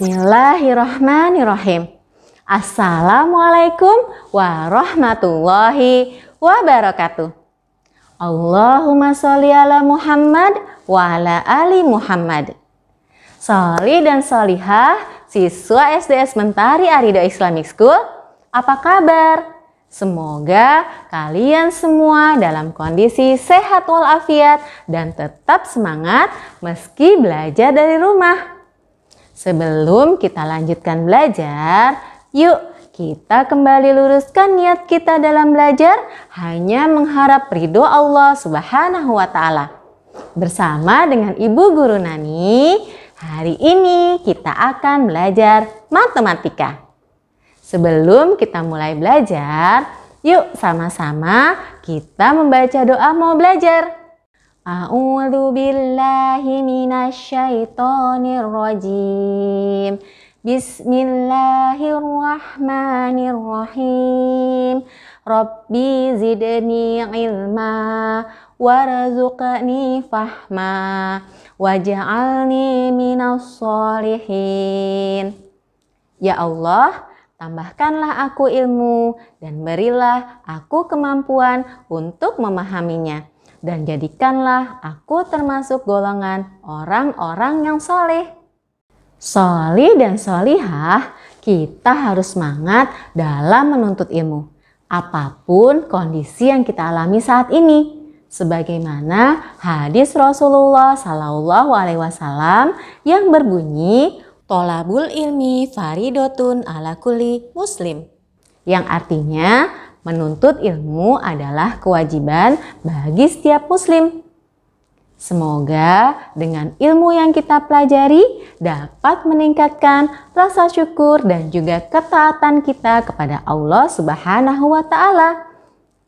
Bismillahirrahmanirrahim. Assalamualaikum warahmatullahi wabarakatuh. Allahumma sholli ala Muhammad wa ala ali Muhammad. Sholli dan sholihah, siswa SDS Mentari Arido Islamic School, apa kabar? Semoga kalian semua dalam kondisi sehat walafiat dan tetap semangat meski belajar dari rumah. Sebelum kita lanjutkan belajar, yuk kita kembali luruskan niat kita dalam belajar hanya mengharap ridho Allah Subhanahu wa Ta'ala. Bersama dengan Ibu Guru Nani, hari ini kita akan belajar matematika. Sebelum kita mulai belajar, yuk sama-sama kita membaca doa mau belajar. A'udzu billahi minasyaitonir rajim. Bismillahirrahmanirrahim. Rabbi zidni ilma warzuqni fahma waj'alni minas sholihin. Ya Allah, tambahkanlah aku ilmu dan berilah aku kemampuan untuk memahaminya. Dan jadikanlah aku termasuk golongan orang-orang yang soleh. Sholli dan sholihah, kita harus semangat dalam menuntut ilmu. Apapun kondisi yang kita alami saat ini. Sebagaimana hadis Rasulullah SAW yang berbunyi, Tolabul ilmi faridotun ala kulli muslim. Yang artinya, menuntut ilmu adalah kewajiban bagi setiap muslim. Semoga dengan ilmu yang kita pelajari dapat meningkatkan rasa syukur dan juga ketaatan kita kepada Allah Subhanahu wa Ta'ala.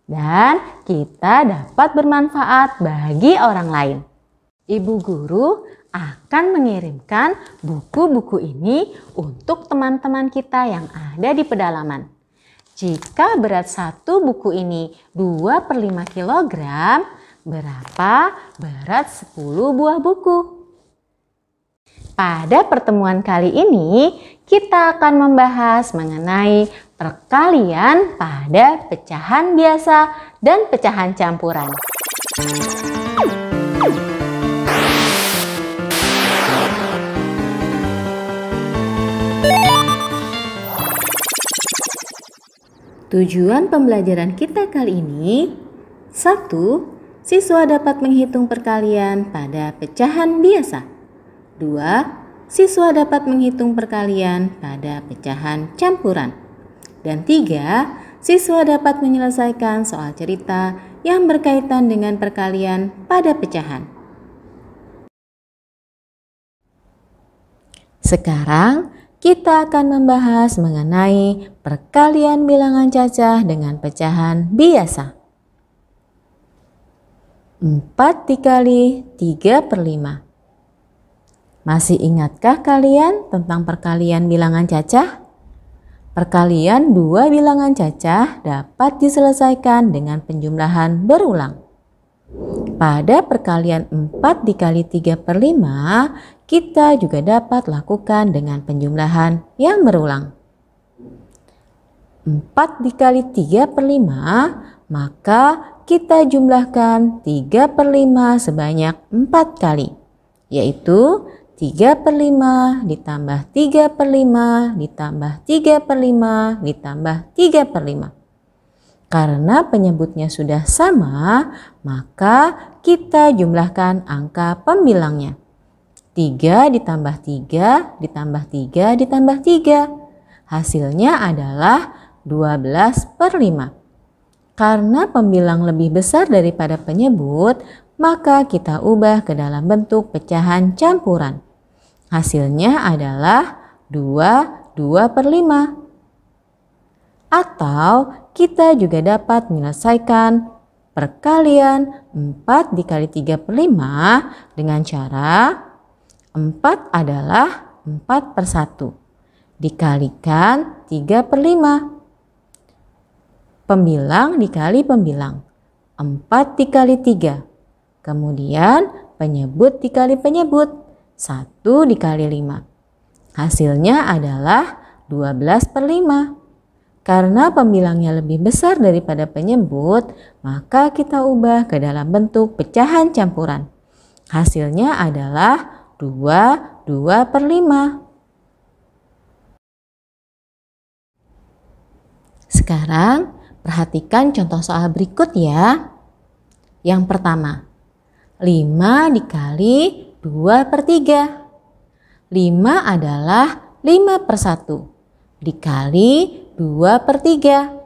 Dan kita dapat bermanfaat bagi orang lain. Ibu guru akan mengirimkan buku-buku ini untuk teman-teman kita yang ada di pedalaman. Jika berat satu buku ini 2/5 kg, berapa berat 10 buah buku? Pada pertemuan kali ini, kita akan membahas mengenai perkalian pada pecahan biasa dan pecahan campuran. Tujuan pembelajaran kita kali ini, 1. Siswa dapat menghitung perkalian pada pecahan biasa. 2. Siswa dapat menghitung perkalian pada pecahan campuran. Dan 3. Siswa dapat menyelesaikan soal cerita yang berkaitan dengan perkalian pada pecahan. Sekarang, kita akan membahas mengenai perkalian bilangan cacah dengan pecahan biasa. 4 dikali 3/5. Masih ingatkah kalian tentang perkalian bilangan cacah? Perkalian dua bilangan cacah dapat diselesaikan dengan penjumlahan berulang. Pada perkalian 4 dikali 3/5, kita juga dapat lakukan dengan penjumlahan yang berulang. 4 dikali 3/5, maka kita jumlahkan 3/5 sebanyak 4 kali, yaitu 3/5 ditambah 3/5 ditambah 3/5 ditambah 3/5. Karena penyebutnya sudah sama, maka kita jumlahkan angka pembilangnya. 3 ditambah 3 ditambah 3 ditambah 3. Hasilnya adalah 12/5. Karena pembilang lebih besar daripada penyebut, maka kita ubah ke dalam bentuk pecahan campuran. Hasilnya adalah 2/5. Atau kita juga dapat menyelesaikan perkalian 4 dikali 3/5 dengan cara 4 adalah 4/1 dikalikan 3/5. Pembilang dikali pembilang, 4 dikali 3. Kemudian penyebut dikali penyebut, 1 dikali 5. Hasilnya adalah 12/5. Karena pembilangnya lebih besar daripada penyebut, maka kita ubah ke dalam bentuk pecahan campuran. Hasilnya adalah 2/5. Sekarang perhatikan contoh soal berikut ya. Yang pertama, 5 dikali 2/3. 5 adalah 5/1 dikali 2/3.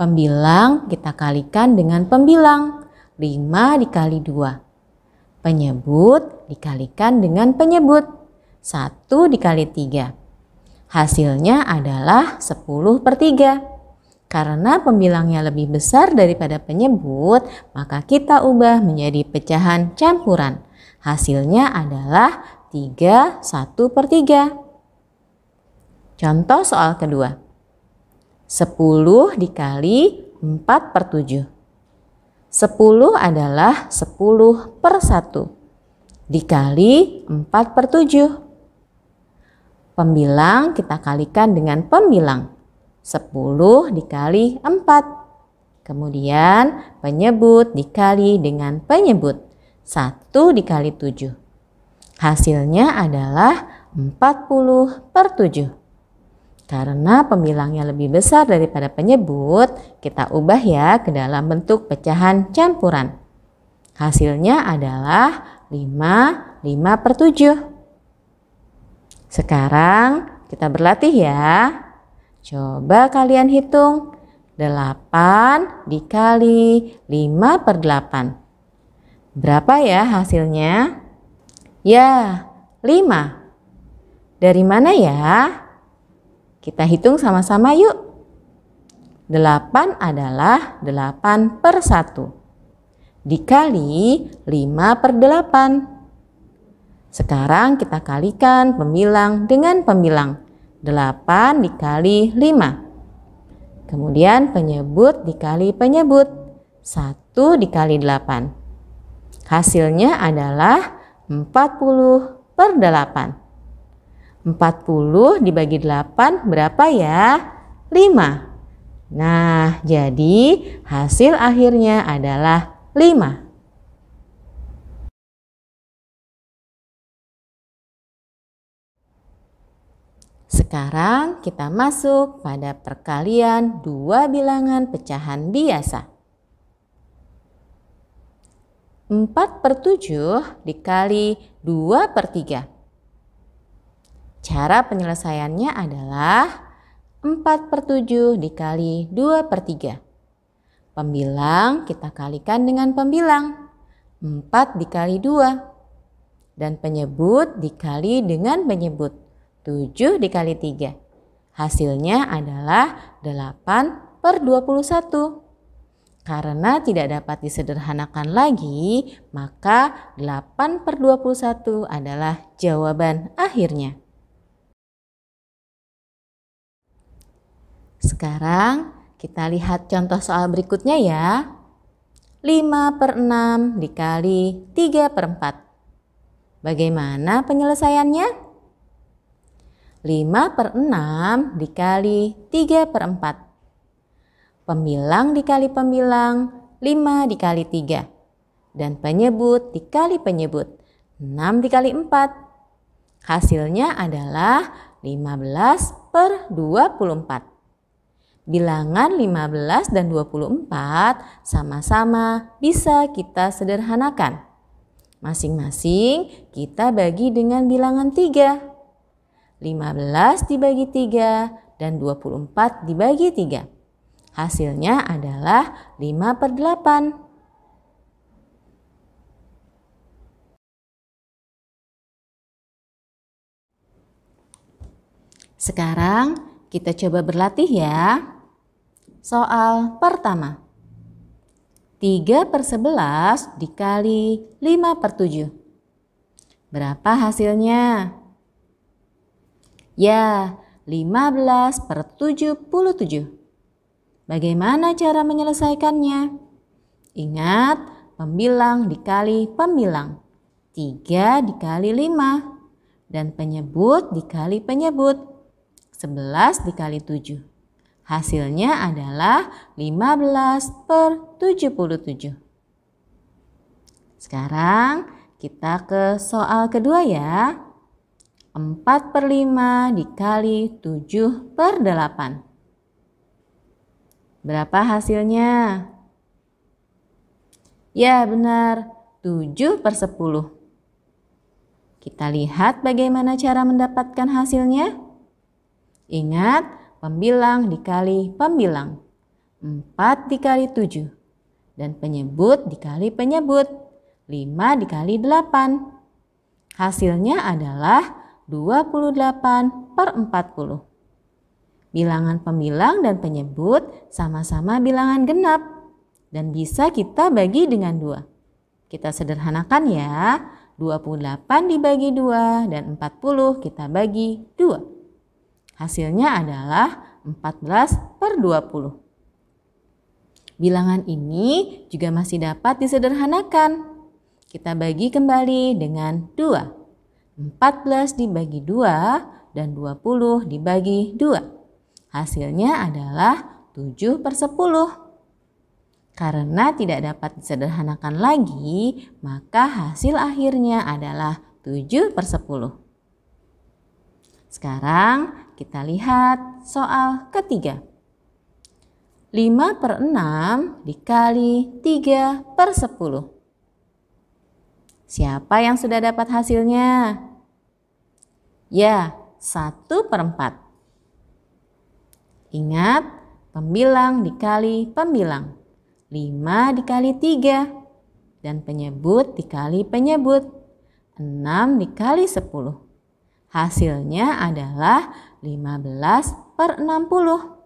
Pembilang kita kalikan dengan pembilang. 5 dikali 2. Penyebut dikalikan dengan penyebut. 1 dikali 3. Hasilnya adalah 10/3. Karena pembilangnya lebih besar daripada penyebut, maka kita ubah menjadi pecahan campuran. Hasilnya adalah 3 1/3. Contoh soal kedua. 10 dikali 4/7. 10 adalah 10/1 dikali 4/7. Pembilang kita kalikan dengan pembilang. 10 dikali 4. Kemudian penyebut dikali dengan penyebut. 1 dikali 7. Hasilnya adalah 40/7. Karena pembilangnya lebih besar daripada penyebut, kita ubah ya ke dalam bentuk pecahan campuran. Hasilnya adalah 5/7. Sekarang kita berlatih ya. Coba kalian hitung. 8 dikali 5/8. Berapa ya hasilnya? Ya, 5. Dari mana ya? Kita hitung sama-sama yuk. 8 adalah 8/1 dikali 5/8. Sekarang kita kalikan pembilang dengan pembilang. 8 dikali 5. Kemudian penyebut dikali penyebut. 1 dikali 8. Hasilnya adalah 40/8. 40 dibagi 8 berapa ya? 5. Nah, jadi hasil akhirnya adalah 5. Sekarang kita masuk pada perkalian dua bilangan pecahan biasa. 4/7 dikali 2/3. Cara penyelesaiannya adalah 4/7 dikali 2/3. Pembilang kita kalikan dengan pembilang. 4 dikali 2. Dan penyebut dikali dengan penyebut. 7 dikali 3. Hasilnya adalah 8/21. Karena tidak dapat disederhanakan lagi, maka 8/21 adalah jawaban akhirnya. Sekarang kita lihat contoh soal berikutnya ya. 5/6 dikali 3/4. Bagaimana penyelesaiannya? 5/6 dikali 3/4. Pembilang dikali pembilang, 5 dikali 3. Dan penyebut dikali penyebut, 6 dikali 4. Hasilnya adalah 15/24. Bilangan 15 dan 24 sama-sama bisa kita sederhanakan. Masing-masing kita bagi dengan bilangan 3. 15 dibagi 3 dan 24 dibagi 3. Hasilnya adalah 5/8. Sekarang kita coba berlatih ya. Soal pertama. 3/11 dikali 5/7. Berapa hasilnya? Ya, 15/77. Bagaimana cara menyelesaikannya? Ingat, pembilang dikali pembilang. 3 dikali 5. dan penyebut dikali penyebut. 11 dikali 7. Hasilnya adalah 15/77. Sekarang kita ke soal kedua ya. 4/5 dikali 7/8. Berapa hasilnya? Ya benar, 7/10. Kita lihat bagaimana cara mendapatkan hasilnya. Ingat, pembilang dikali pembilang. 4 dikali 7. Dan penyebut dikali penyebut. 5 dikali 8. Hasilnya adalah 28/40. Bilangan pembilang dan penyebut sama-sama bilangan genap. Dan bisa kita bagi dengan 2. Kita sederhanakan ya. 28 dibagi 2 dan 40 kita bagi 2. Hasilnya adalah 14/20. Bilangan ini juga masih dapat disederhanakan. Kita bagi kembali dengan 2. 14 dibagi 2 dan 20 dibagi 2. Hasilnya adalah 7/10. Karena tidak dapat disederhanakan lagi, maka hasil akhirnya adalah 7/10. Sekarang kita lihat soal ketiga. 5/6 dikali 3/10. Siapa yang sudah dapat hasilnya? Ya, 1/4. Ingat, pembilang dikali pembilang. 5 dikali 3 dan penyebut dikali penyebut. 6 dikali 10. Hasilnya adalah 15/60.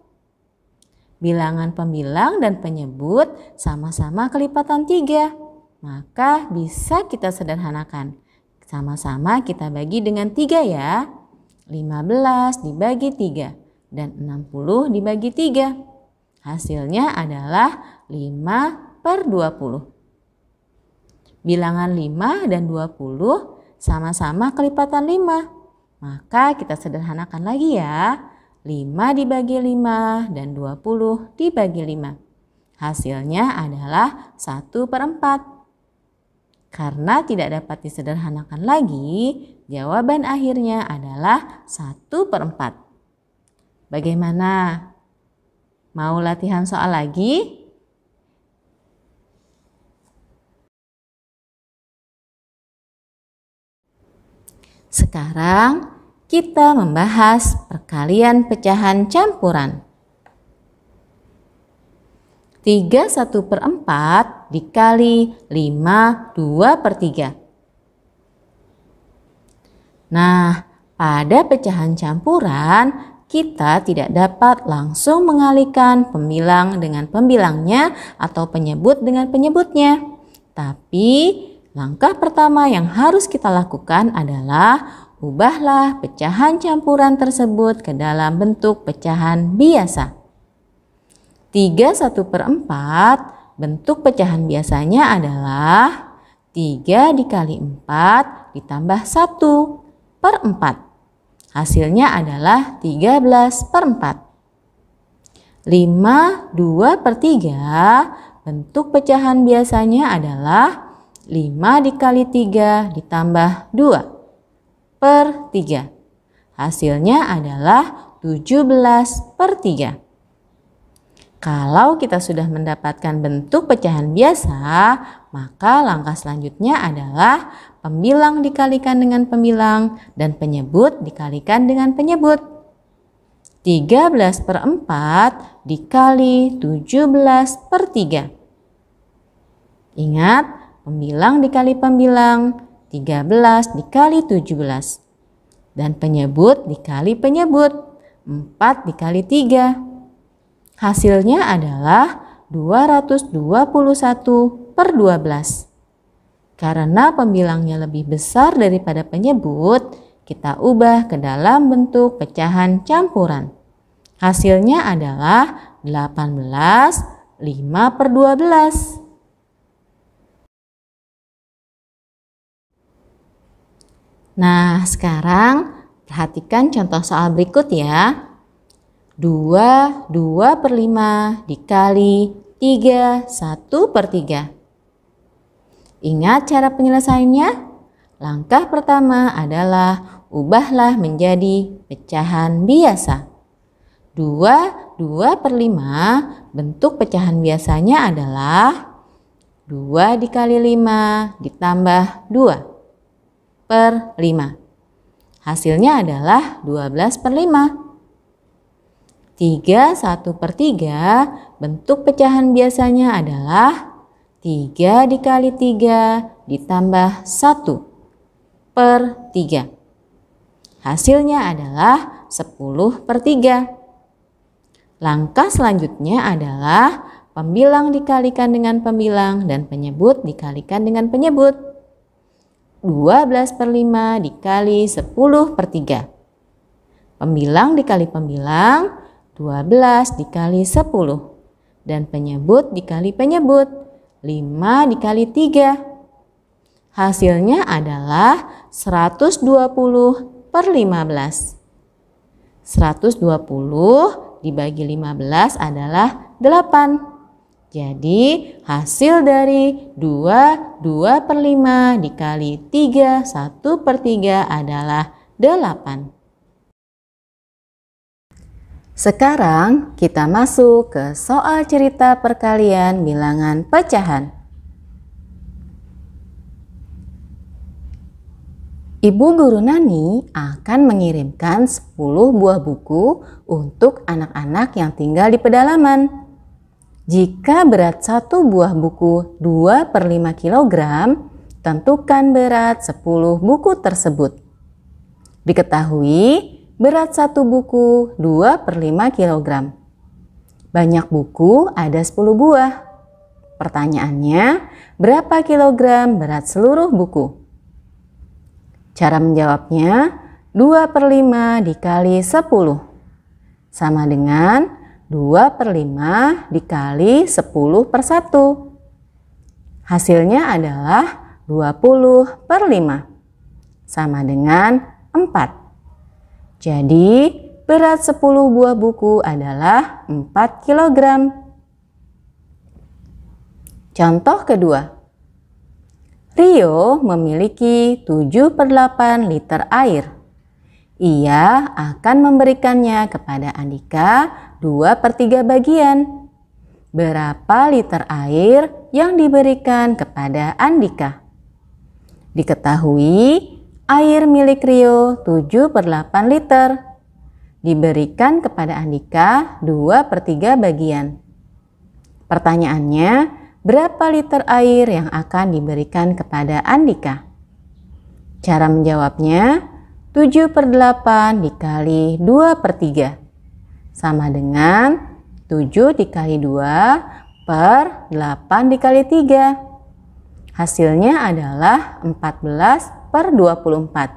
Bilangan pembilang dan penyebut sama-sama kelipatan 3. Maka bisa kita sederhanakan. Sama-sama kita bagi dengan 3 ya. 15 dibagi 3 dan 60 dibagi 3. Hasilnya adalah 5/20. Bilangan 5 dan 20 sama-sama kelipatan 5. Maka kita sederhanakan lagi ya. 5 dibagi 5 dan 20 dibagi 5. Hasilnya adalah 1/4. Karena tidak dapat disederhanakan lagi, jawaban akhirnya adalah 1/4. Bagaimana? Mau latihan soal lagi? Sekarang kita membahas perkalian pecahan campuran. 3/1/4 dikali 5 2/3. Nah, pada pecahan campuran kita tidak dapat langsung mengalihkan pembilang dengan pembilangnya atau penyebut dengan penyebutnya. Tapi langkah pertama yang harus kita lakukan adalah ubahlah pecahan campuran tersebut ke dalam bentuk pecahan biasa. 3/1/4 bentuk pecahan biasanya adalah 3 dikali 4 ditambah 1/4. Hasilnya adalah 13/4. 5 2/3 bentuk pecahan biasanya adalah 5 dikali 3 ditambah 2/3. Hasilnya adalah 17/3. Kalau kita sudah mendapatkan bentuk pecahan biasa, maka langkah selanjutnya adalah pembilang dikalikan dengan pembilang dan penyebut dikalikan dengan penyebut. 13/4 dikali 17/3. Ingat, pembilang dikali pembilang, 13 dikali 17. Dan penyebut dikali penyebut, 4 dikali 3. Hasilnya adalah 221/12. Karena pembilangnya lebih besar daripada penyebut, kita ubah ke dalam bentuk pecahan campuran. Hasilnya adalah 18 5/12. Nah, sekarang perhatikan contoh soal berikut ya. 2 per 5 dikali 3 1 per 3. Ingat cara penyelesaiannya? Langkah pertama adalah ubahlah menjadi pecahan biasa. 2 per 5 bentuk pecahan biasanya adalah 2 dikali 5 ditambah 2 per 5. Hasilnya adalah 12 per 5. 3 1 per 3 bentuk pecahan biasanya adalah 3 dikali 3 ditambah 1 per 3. Hasilnya adalah 10 per 3. Langkah selanjutnya adalah pembilang dikalikan dengan pembilang dan penyebut dikalikan dengan penyebut. 12 per 5 dikali 10 per 3. Pembilang dikali pembilang 12 dikali 10 dan penyebut dikali penyebut 5 dikali 3. Hasilnya adalah 120 per 15. 120 dibagi 15 adalah 8. Jadi hasil dari 2 per 5 dikali 3 1 per 3 adalah 8. Sekarang kita masuk ke soal cerita perkalian bilangan pecahan. Ibu Guru Nani akan mengirimkan 10 buah buku untuk anak-anak yang tinggal di pedalaman. Jika berat satu buah buku 2 per 5 kg, tentukan berat 10 buku tersebut. Diketahui berat satu buku 2 per 5 kg. Banyak buku ada 10 buah. Pertanyaannya, berapa kilogram berat seluruh buku? Cara menjawabnya, 2 per 5 dikali 10. Sama dengan 2 per 5 dikali 10 per 1. Hasilnya adalah 20 per 5. Sama dengan 4. Jadi, berat 10 buah buku adalah 4 kg. Contoh kedua. Rio memiliki 7 per 8 liter air. Ia akan memberikannya kepada Andika 2 per 3 bagian. Berapa liter air yang diberikan kepada Andika? Diketahui air milik Rio 7 per 8 liter. Diberikan kepada Andika 2 per 3 bagian. Pertanyaannya, berapa liter air yang akan diberikan kepada Andika? Cara menjawabnya, 7 per 8 dikali 2 per 3. Sama dengan 7 dikali 2 per 8 dikali 3. Hasilnya adalah 14 per 24.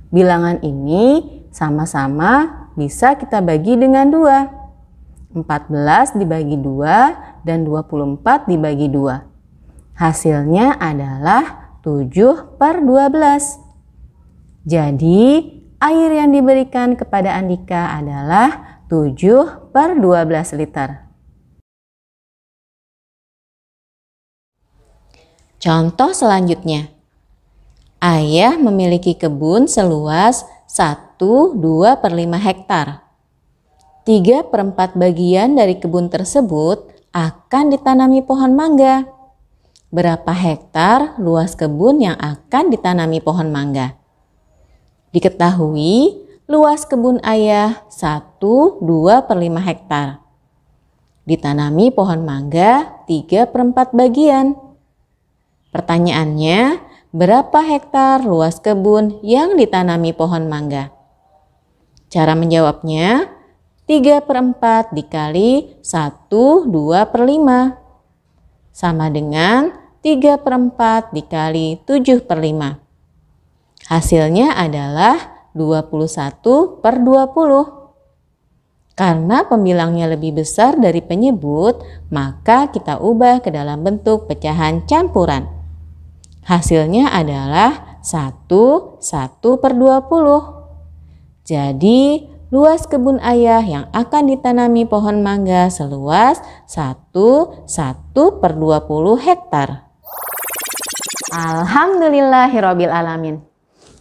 Bilangan ini sama-sama bisa kita bagi dengan 2. 14 dibagi 2 dan 24 dibagi 2. Hasilnya adalah 7 per 12. Jadi air yang diberikan kepada Andika adalah 7 per 12 liter. Contoh selanjutnya. Ayah memiliki kebun seluas 1/2 per 5 hektar. 3 per 4 bagian dari kebun tersebut akan ditanami pohon mangga. Berapa hektar luas kebun yang akan ditanami pohon mangga? Diketahui luas kebun ayah 1/2 per 5 hektar. Ditanami pohon mangga 3 per 4 bagian. Pertanyaannya, berapa hektar luas kebun yang ditanami pohon mangga? Cara menjawabnya, 3 per 4 dikali 1/2 per 5. Sama dengan 3 per 4 dikali 7 per 5. Hasilnya adalah 21 per 20. Karena pembilangnya lebih besar dari penyebut, maka kita ubah ke dalam bentuk pecahan campuran. Hasilnya adalah 1/20. Jadi, luas kebun ayah yang akan ditanami pohon mangga seluas 1/20 hektar. Alhamdulillahirabbil alamin.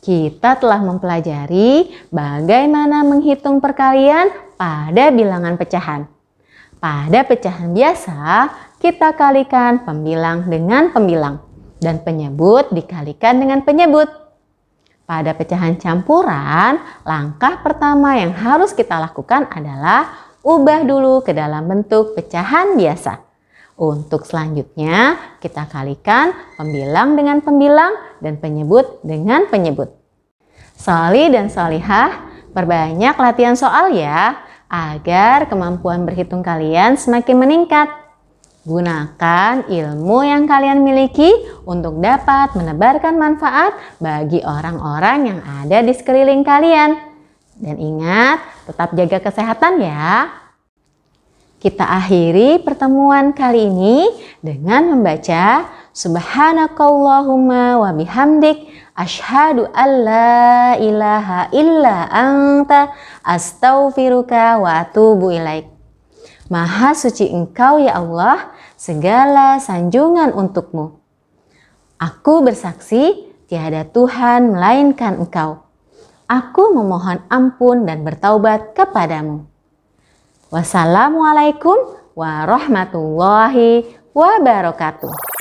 Kita telah mempelajari bagaimana menghitung perkalian pada bilangan pecahan. Pada pecahan biasa, kita kalikan pembilang dengan pembilang dan penyebut dikalikan dengan penyebut. Pada pecahan campuran, langkah pertama yang harus kita lakukan adalah ubah dulu ke dalam bentuk pecahan biasa. Untuk selanjutnya, kita kalikan pembilang dengan pembilang dan penyebut dengan penyebut. Soli dan solihah, perbanyak latihan soal ya, agar kemampuan berhitung kalian semakin meningkat. Gunakan ilmu yang kalian miliki untuk dapat menebarkan manfaat bagi orang-orang yang ada di sekeliling kalian. Dan ingat, tetap jaga kesehatan ya. Kita akhiri pertemuan kali ini dengan membaca Subhanakallahumma wa bihamdik asyhadu an la ilaha illa anta astaghfiruka wa atubu ilaik. Maha suci Engkau ya Allah, segala sanjungan untukmu. Aku bersaksi tiada Tuhan melainkan Engkau. Aku memohon ampun dan bertaubat kepadamu. Wassalamualaikum warahmatullahi wabarakatuh.